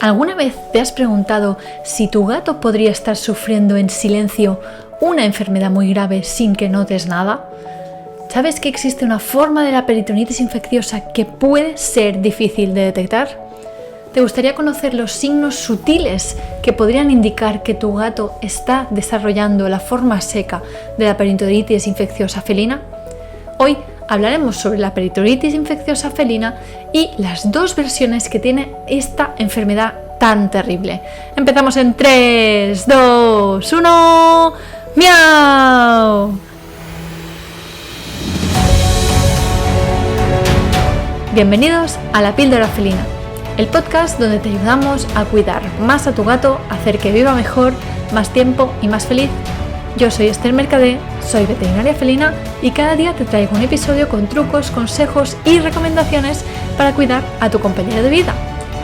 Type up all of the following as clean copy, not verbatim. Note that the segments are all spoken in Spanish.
¿Alguna vez te has preguntado si tu gato podría estar sufriendo en silencio una enfermedad muy grave sin que notes nada? ¿Sabes que existe una forma de la peritonitis infecciosa que puede ser difícil de detectar? ¿Te gustaría conocer los signos sutiles que podrían indicar que tu gato está desarrollando la forma seca de la peritonitis infecciosa felina? Hoy hablaremos sobre la peritonitis infecciosa felina y las dos versiones que tiene esta enfermedad tan terrible. Empezamos en 3, 2, 1... ¡Miau! Bienvenidos a La Píldora Felina, el podcast donde te ayudamos a cuidar más a tu gato, hacer que viva mejor, más tiempo y más feliz. Yo soy Esther Mercadé, soy veterinaria felina y cada día te traigo un episodio con trucos, consejos y recomendaciones para cuidar a tu compañero de vida.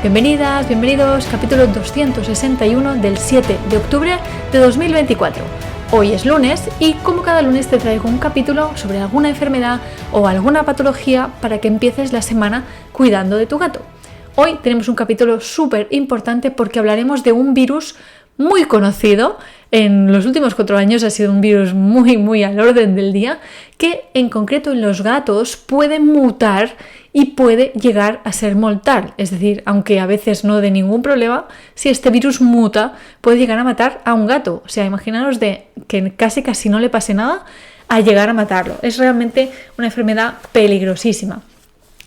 Bienvenidas, bienvenidos, capítulo 261 del 7 de octubre de 2024. Hoy es lunes y como cada lunes te traigo un capítulo sobre alguna enfermedad o alguna patología para que empieces la semana cuidando de tu gato. Hoy tenemos un capítulo súper importante porque hablaremos de un virus muy conocido. En los últimos 4 años ha sido un virus muy al orden del día, que en concreto en los gatos puede mutar y puede llegar a ser mortal. Es decir, aunque a veces no dé ningún problema, si este virus muta puede llegar a matar a un gato. O sea, imaginaros de que casi no le pase nada a llegar a matarlo. Es realmente una enfermedad peligrosísima.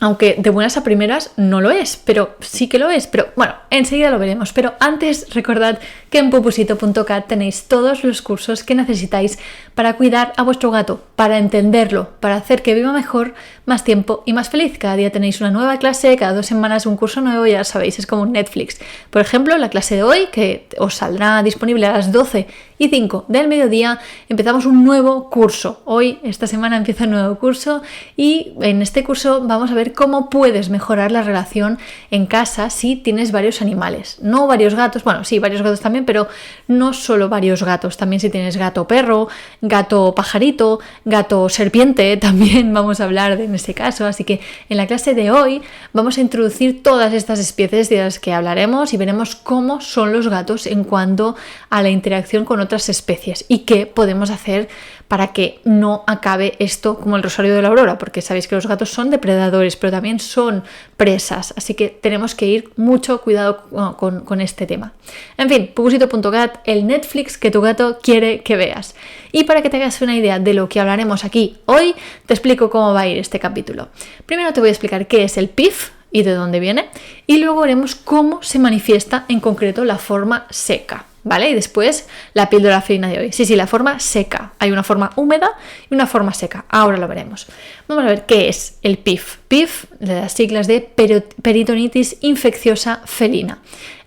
Aunque de buenas a primeras no lo es, pero sí que lo es. Pero bueno, enseguida lo veremos. Pero antes recordad que en pupusito.cat tenéis todos los cursos que necesitáis para cuidar a vuestro gato, para entenderlo, para hacer que viva mejor, más tiempo y más feliz. Cada día tenéis una nueva clase, cada 2 semanas un curso nuevo, ya sabéis, es como un Netflix. Por ejemplo, la clase de hoy, que os saldrá disponible a las 12:05 del mediodía, empezamos un nuevo curso. Hoy, esta semana, empieza un nuevo curso y en este curso vamos a ver cómo puedes mejorar la relación en casa si tienes varios animales. No varios gatos, bueno, sí, varios gatos también, pero no solo varios gatos. También si tienes gato perro, gato pajarito, gato serpiente, también vamos a hablar en ese caso. Así que en la clase de hoy vamos a introducir todas estas especies de las que hablaremos y veremos cómo son los gatos en cuanto a la interacción con otras especies y qué podemos hacer para que no acabe esto como el Rosario de la Aurora, porque sabéis que los gatos son depredadores, pero también son presas, así que tenemos que ir mucho cuidado con este tema. En fin, pupusito.cat, el Netflix que tu gato quiere que veas. Y para que te hagas una idea de lo que hablaremos aquí hoy, te explico cómo va a ir este capítulo. Primero te voy a explicar qué es el PIF y de dónde viene, y luego veremos cómo se manifiesta en concreto la forma seca. ¿Vale? Y después la píldora felina de hoy. Sí, la forma seca. Hay una forma húmeda y una forma seca. Ahora lo veremos. Vamos a ver qué es el PIF. PIF, de las siglas de peritonitis infecciosa felina.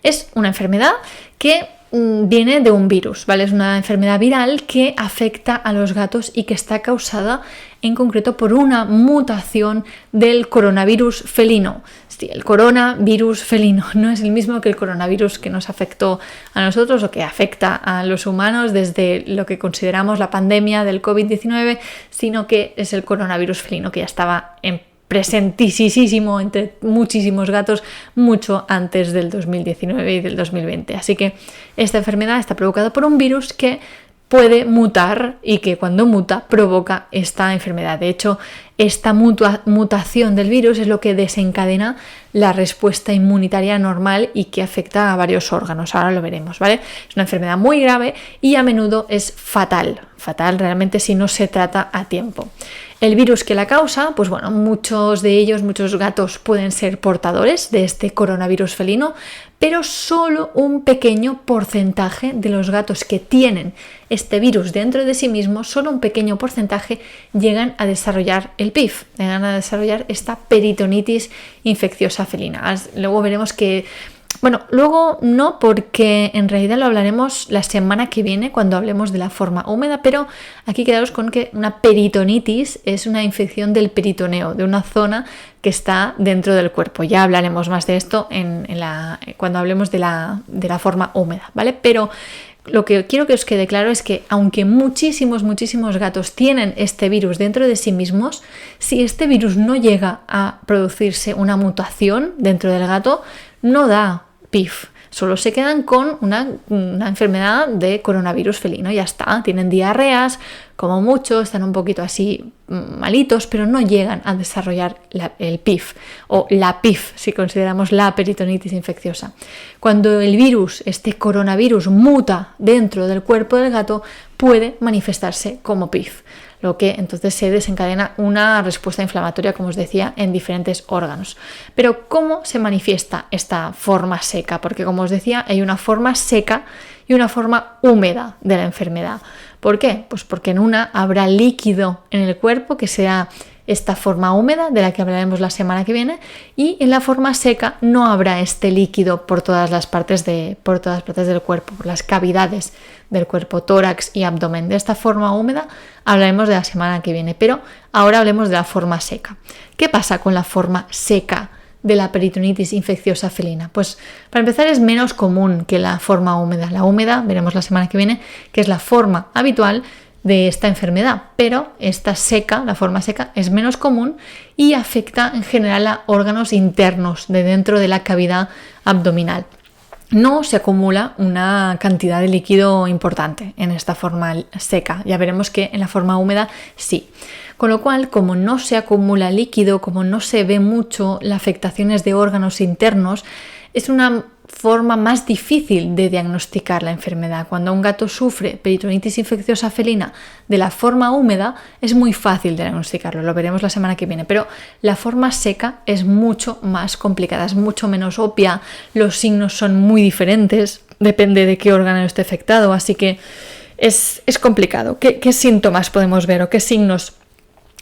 Es una enfermedad que viene de un virus, ¿vale? Es una enfermedad viral que afecta a los gatos y que está causada en concreto por una mutación del coronavirus felino. Sí, el coronavirus felino no es el mismo que el coronavirus que nos afectó a nosotros o que afecta a los humanos desde lo que consideramos la pandemia del COVID-19, sino que es el coronavirus felino que ya estaba presentísimo entre muchísimos gatos mucho antes del 2019 y del 2020. Así que esta enfermedad está provocada por un virus que puede mutar y que cuando muta provoca esta enfermedad. De hecho, esta mutación del virus es lo que desencadena la respuesta inmunitaria normal y que afecta a varios órganos. Ahora lo veremos, ¿vale? Es una enfermedad muy grave y a menudo es fatal realmente si no se trata a tiempo. El virus que la causa, pues bueno, muchos gatos pueden ser portadores de este coronavirus felino, pero solo un pequeño porcentaje de los gatos que tienen este virus dentro de sí mismos, solo un pequeño porcentaje llegan a desarrollar el PIF, llegan a desarrollar esta peritonitis infecciosa felina. Luego veremos que Bueno, luego no, porque en realidad lo hablaremos la semana que viene cuando hablemos de la forma húmeda, pero aquí quedaros con que una peritonitis es una infección del peritoneo, de una zona que está dentro del cuerpo. Ya hablaremos más de esto cuando hablemos de la forma húmeda, ¿vale? Pero Lo que quiero que os quede claro es que aunque muchísimos gatos tienen este virus dentro de sí mismos, si este virus no llega a producirse una mutación dentro del gato, no da PIF. Solo se quedan con una enfermedad de coronavirus felino, ya está. Tienen diarreas, como mucho, están un poquito así malitos, pero no llegan a desarrollar el PIF o la PIF, si consideramos la peritonitis infecciosa. Cuando el virus, este coronavirus, muta dentro del cuerpo del gato, puede manifestarse como PIF, lo que entonces se desencadena una respuesta inflamatoria, como os decía, en diferentes órganos. Pero ¿cómo se manifiesta esta forma seca? Porque, como os decía, hay una forma seca y una forma húmeda de la enfermedad. ¿Por qué? Pues porque en una habrá líquido en el cuerpo, que sea esta forma húmeda de la que hablaremos la semana que viene, y en la forma seca no habrá este líquido por todas partes del cuerpo, por las cavidades del cuerpo, tórax y abdomen. De esta forma húmeda hablaremos de la semana que viene, pero ahora hablemos de la forma seca. ¿Qué pasa con la forma seca de la peritonitis infecciosa felina? Pues para empezar es menos común que la forma húmeda. La húmeda, veremos la semana que viene, que es la forma habitual de esta enfermedad, pero esta seca, la forma seca, es menos común y afecta en general a órganos internos de dentro de la cavidad abdominal. No se acumula una cantidad de líquido importante en esta forma seca. Ya veremos que en la forma húmeda sí. Con lo cual, como no se acumula líquido, como no se ve mucho las afectaciones de órganos internos, es una forma más difícil de diagnosticar la enfermedad. Cuando un gato sufre peritonitis infecciosa felina de la forma húmeda, es muy fácil de diagnosticarlo, lo veremos la semana que viene, pero la forma seca es mucho más complicada, es mucho menos obvia, los signos son muy diferentes, depende de qué órgano esté afectado, así que es complicado. ¿Qué síntomas podemos ver o qué signos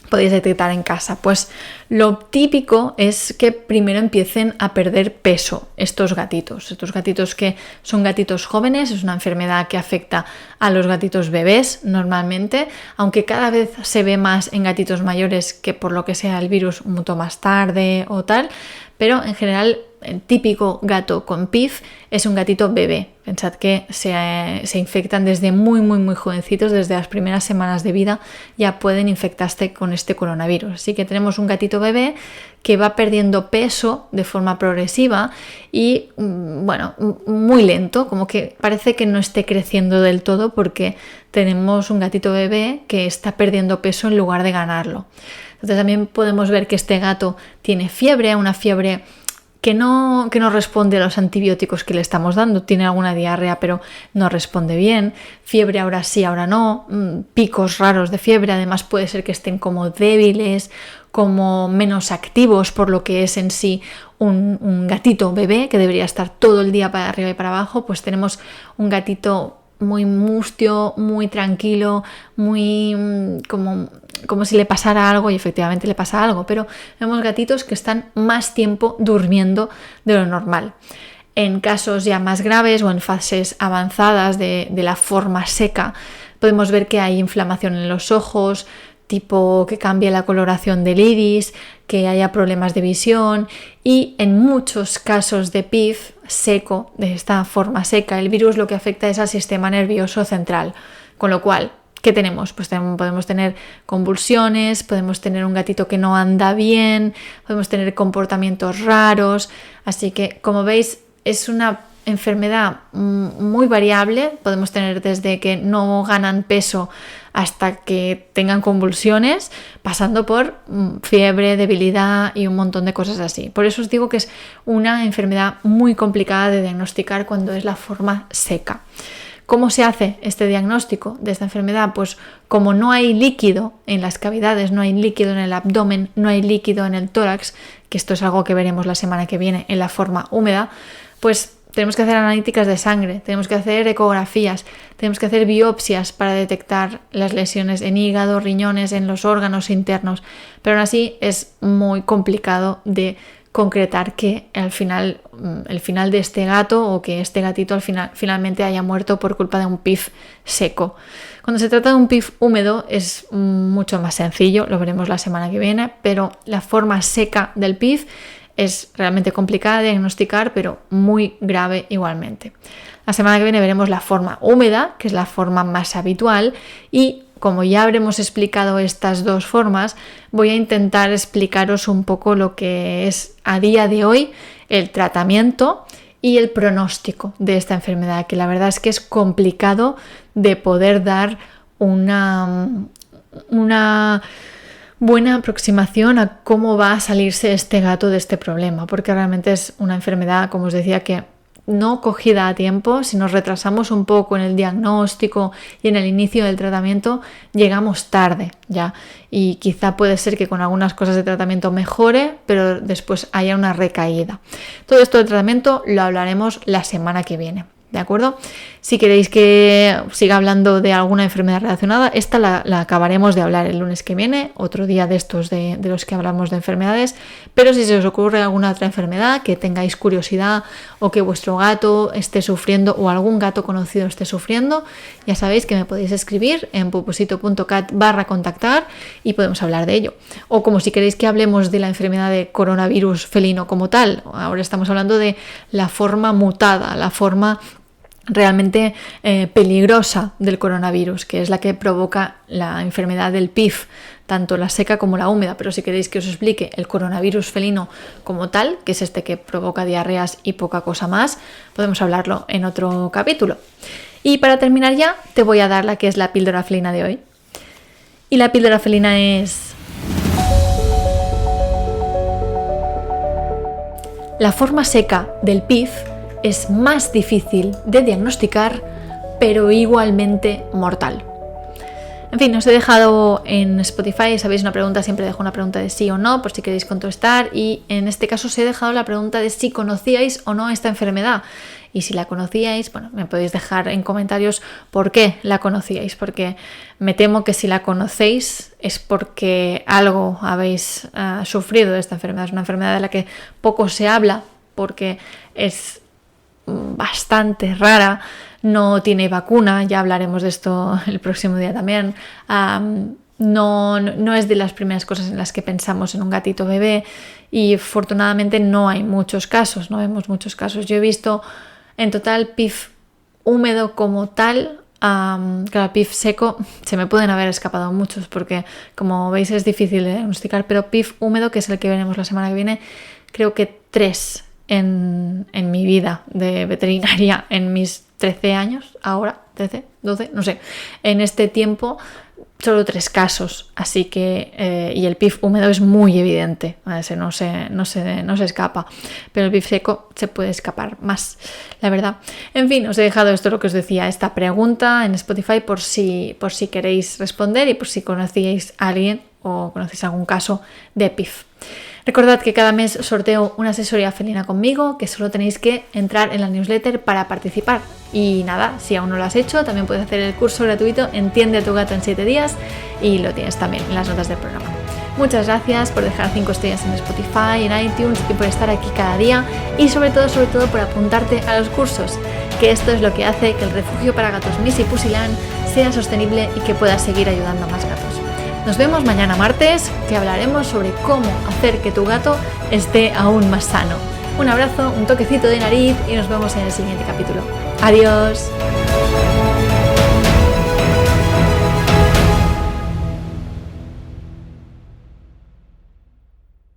podéis detectar en casa? Pues lo típico es que primero empiecen a perder peso estos gatitos que son gatitos jóvenes. Es una enfermedad que afecta a los gatitos bebés normalmente, aunque cada vez se ve más en gatitos mayores que por lo que sea el virus mutó más tarde o tal, pero en general el típico gato con PIF es un gatito bebé. Pensad que se infectan desde muy jovencitos, desde las primeras semanas de vida ya pueden infectarse con este coronavirus. Así que tenemos un gatito bebé que va perdiendo peso de forma progresiva y, muy lento, como que parece que no esté creciendo del todo porque tenemos un gatito bebé que está perdiendo peso en lugar de ganarlo. Entonces también podemos ver que este gato tiene fiebre, una fiebre que no responde a los antibióticos que le estamos dando, tiene alguna diarrea pero no responde bien, fiebre ahora sí, ahora no, picos raros de fiebre, además puede ser que estén como débiles, como menos activos, por lo que es en sí un gatito bebé que debería estar todo el día para arriba y para abajo, pues tenemos un gatito muy mustio, muy tranquilo, muy como si le pasara algo, y efectivamente le pasa algo, pero vemos gatitos que están más tiempo durmiendo de lo normal. En casos ya más graves o en fases avanzadas de la forma seca, podemos ver que hay inflamación en los ojos, tipo que cambie la coloración del iris, que haya problemas de visión, y en muchos casos de PIF seco, de esta forma seca, el virus lo que afecta es al sistema nervioso central, con lo cual, ¿qué tenemos? Pues podemos tener convulsiones, podemos tener un gatito que no anda bien, podemos tener comportamientos raros, así que como veis es una enfermedad muy variable, podemos tener desde que no ganan peso hasta que tengan convulsiones, pasando por fiebre, debilidad y un montón de cosas así. Por eso os digo que es una enfermedad muy complicada de diagnosticar cuando es la forma seca. ¿Cómo se hace este diagnóstico de esta enfermedad? Pues como no hay líquido en las cavidades, no hay líquido en el abdomen, no hay líquido en el tórax, que esto es algo que veremos la semana que viene en la forma húmeda, pues tenemos que hacer analíticas de sangre, tenemos que hacer ecografías, tenemos que hacer biopsias para detectar las lesiones en hígado, riñones, en los órganos internos, pero aún así es muy complicado de concretar que el final de este gato o que este gatito finalmente haya muerto por culpa de un PIF seco. Cuando se trata de un PIF húmedo es mucho más sencillo, lo veremos la semana que viene, pero la forma seca del PIF es realmente complicada de diagnosticar, pero muy grave igualmente. La semana que viene veremos la forma húmeda, que es la forma más habitual, y como ya habremos explicado estas dos formas, voy a intentar explicaros un poco lo que es a día de hoy el tratamiento y el pronóstico de esta enfermedad, que la verdad es que es complicado de poder dar una buena aproximación a cómo va a salirse este gato de este problema, porque realmente es una enfermedad, como os decía, que no cogida a tiempo. Si nos retrasamos un poco en el diagnóstico y en el inicio del tratamiento, llegamos tarde ya, y quizá puede ser que con algunas cosas de tratamiento mejore, pero después haya una recaída. Todo esto del tratamiento lo hablaremos la semana que viene, ¿de acuerdo? Si queréis que siga hablando de alguna enfermedad relacionada, esta la acabaremos de hablar el lunes que viene, otro día de estos de los que hablamos de enfermedades, pero si se os ocurre alguna otra enfermedad que tengáis curiosidad o que vuestro gato esté sufriendo o algún gato conocido esté sufriendo, ya sabéis que me podéis escribir en pupusito.cat/contactar y podemos hablar de ello. O como si queréis que hablemos de la enfermedad de coronavirus felino como tal, ahora estamos hablando de la forma mutada, la forma realmente peligrosa del coronavirus, que es la que provoca la enfermedad del PIF, tanto la seca como la húmeda. Pero si queréis que os explique el coronavirus felino como tal, que es este que provoca diarreas y poca cosa más, podemos hablarlo en otro capítulo. Y para terminar ya, te voy a dar la que es la píldora felina de hoy. Y la píldora felina es: la forma seca del PIF es más difícil de diagnosticar, pero igualmente mortal. En fin, os he dejado en Spotify, sabéis, una pregunta, siempre dejo una pregunta de sí o no, por si queréis contestar, y en este caso os he dejado la pregunta de si conocíais o no esta enfermedad. Y si la conocíais, bueno, me podéis dejar en comentarios por qué la conocíais, porque me temo que si la conocéis es porque algo habéis sufrido de esta enfermedad. Es una enfermedad de la que poco se habla, porque es bastante rara, no tiene vacuna, ya hablaremos de esto el próximo día también. No es de las primeras cosas en las que pensamos en un gatito bebé, y afortunadamente no hay muchos casos, no vemos muchos casos. Yo he visto en total PIF húmedo como tal, claro, PIF seco se me pueden haber escapado muchos porque, como veis, es difícil de diagnosticar, pero PIF húmedo, que es el que veremos la semana que viene, creo que 3 en mi vida de veterinaria, en mis 13 años, ahora 13, 12, no sé, en este tiempo solo 3 casos, así que y el PIF húmedo es muy evidente, ese no se escapa, pero el PIF seco se puede escapar más, la verdad. En fin, os he dejado esto, lo que os decía, esta pregunta en Spotify por si queréis responder y por si conocíais a alguien o conocéis algún caso de PIF. Recordad que cada mes sorteo una asesoría felina conmigo, que solo tenéis que entrar en la newsletter para participar. Y nada, si aún no lo has hecho, también puedes hacer el curso gratuito Entiende a tu gato en 7 días y lo tienes también en las notas del programa. Muchas gracias por dejar 5 estrellas en Spotify, en iTunes, y por estar aquí cada día, y sobre todo por apuntarte a los cursos, que esto es lo que hace que el refugio para gatos Missy Pusilán sea sostenible y que pueda seguir ayudando a más gatos. Nos vemos mañana martes, que hablaremos sobre cómo hacer que tu gato esté aún más sano. Un abrazo, un toquecito de nariz y nos vemos en el siguiente capítulo. ¡Adiós!